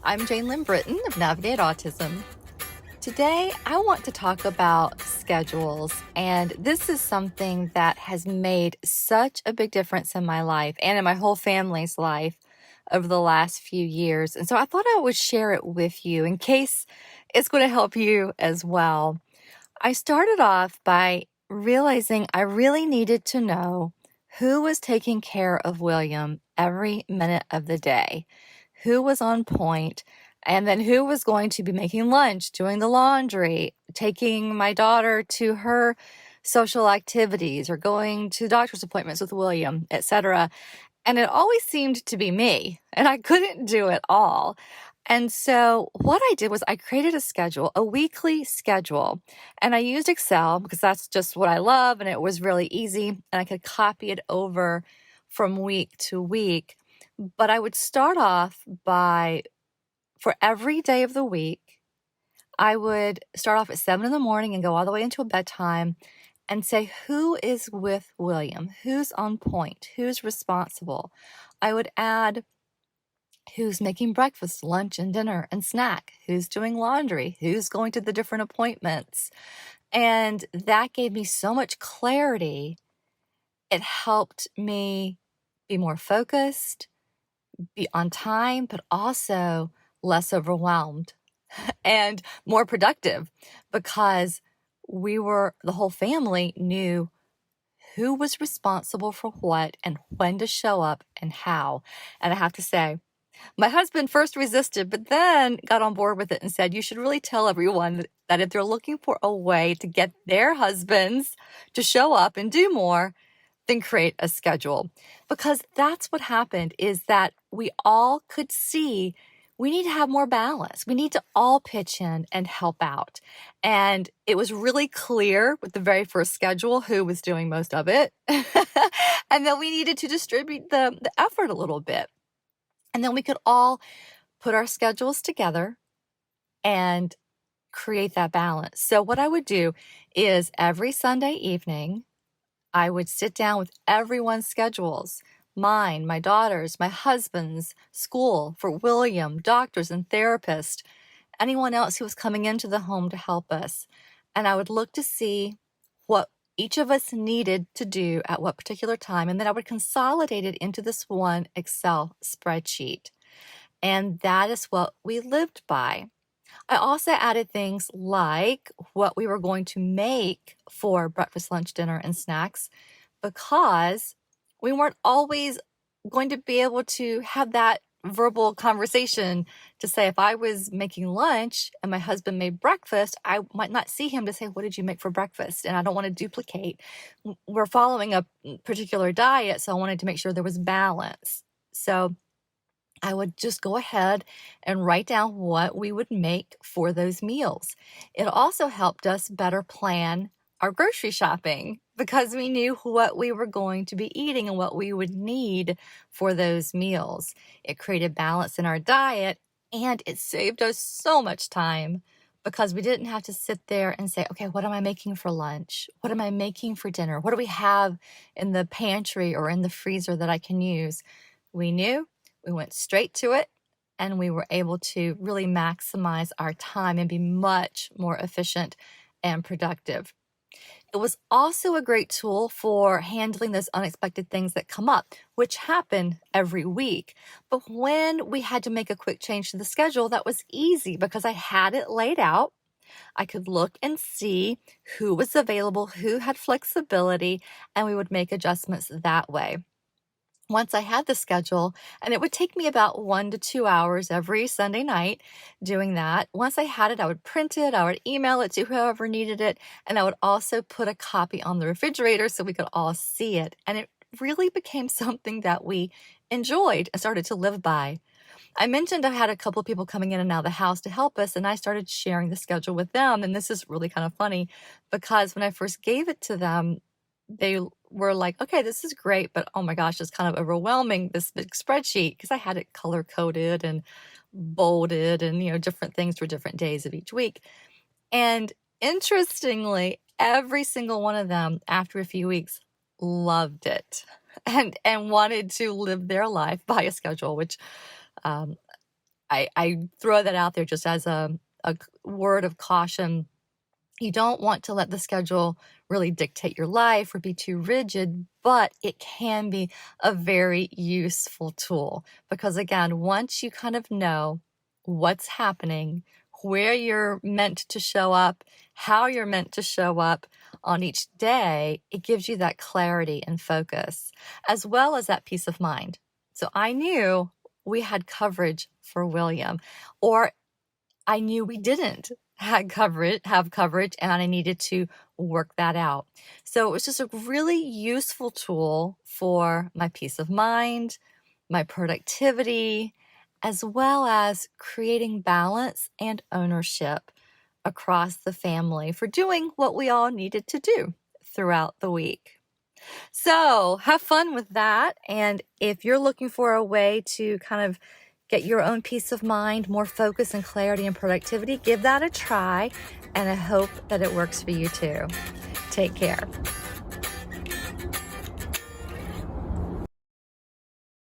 I'm Jane Lynn Britton of Navigate Autism. Today, I want to talk about schedules, and this is something that has made such a big difference in my life and in my whole family's life over the last few years. And so I thought I would share it with you in case it's going to help you as well. I started off by realizing I really needed to know who was taking care of William every minute of the day, who was on point, and then who was going to be making lunch, doing the laundry, taking my daughter to her social activities, or going to doctor's appointments with William, etc. And it always seemed to be me, and I couldn't do it all. And so what I did was I created a schedule, a weekly schedule, and I used Excel because that's just what I love, and it was really easy, and I could copy it over from week to week. But I would start off by, for every day of the week, I would start off at 7 in the morning and go all the way until bedtime and say, who is with William? Who's on point? Who's responsible? I would add who's making breakfast, lunch, and dinner and snack, who's doing laundry, who's going to the different appointments. And that gave me so much clarity. It helped me be more focused, be on time, but also less overwhelmed and more productive because the whole family knew who was responsible for what and when to show up and how. And I have to say, my husband first resisted, but then got on board with it and said, you should really tell everyone that if they're looking for a way to get their husbands to show up and do more, then create a schedule. Because that's what happened, is that we all could see we need to have more balance. We need to all pitch in and help out. And it was really clear with the very first schedule who was doing most of it. And then we needed to distribute the effort a little bit. And then we could all put our schedules together and create that balance. So what I would do is every Sunday evening, I would sit down with everyone's schedules, mine, my daughter's, my husband's, school, for William, doctors and therapists, anyone else who was coming into the home to help us. And I would look to see what each of us needed to do at what particular time. And then I would consolidate it into this one Excel spreadsheet. And that is what we lived by. I also added things like what we were going to make for breakfast, lunch, dinner, and snacks because we weren't always going to be able to have that verbal conversation to say, if I was making lunch and my husband made breakfast, I might not see him to say, what did you make for breakfast? And I don't want to duplicate. We're following a particular diet, so I wanted to make sure there was balance. So I would just go ahead and write down what we would make for those meals. It also helped us better plan our grocery shopping because we knew what we were going to be eating and what we would need for those meals. It created balance in our diet, and it saved us so much time because we didn't have to sit there and say, okay, what am I making for lunch? What am I making for dinner? What do we have in the pantry or in the freezer that I can use? We knew. We went straight to it, and we were able to really maximize our time and be much more efficient and productive. It was also a great tool for handling those unexpected things that come up, which happen every week. But when we had to make a quick change to the schedule, that was easy because I had it laid out. I could look and see who was available, who had flexibility, and we would make adjustments that way. Once I had the schedule, and it would take me about 1 to 2 hours every Sunday night doing that. Once I had it, I would print it, I would email it to whoever needed it, and I would also put a copy on the refrigerator so we could all see it. And it really became something that we enjoyed and started to live by. I mentioned I had a couple of people coming in and out of the house to help us, and I started sharing the schedule with them. And this is really kind of funny because when I first gave it to them, they were like, okay, this is great, but oh my gosh, it's kind of overwhelming, this big spreadsheet, because I had it color coded and bolded and, different things for different days of each week. And interestingly, every single one of them after a few weeks loved it and wanted to live their life by a schedule, which I throw that out there just as a word of caution. You don't want to let the schedule really dictate your life or be too rigid, but it can be a very useful tool because, again, once you kind of know what's happening, where you're meant to show up, how you're meant to show up on each day, it gives you that clarity and focus, as well as that peace of mind. So I knew we had coverage for William, or I knew we didn't have coverage, and I needed to work that out. So it was just a really useful tool for my peace of mind, my productivity, as well as creating balance and ownership across the family for doing what we all needed to do throughout the week. So have fun with that. And if you're looking for a way to kind of get your own peace of mind, more focus and clarity and productivity, give that a try. And I hope that it works for you too. Take care.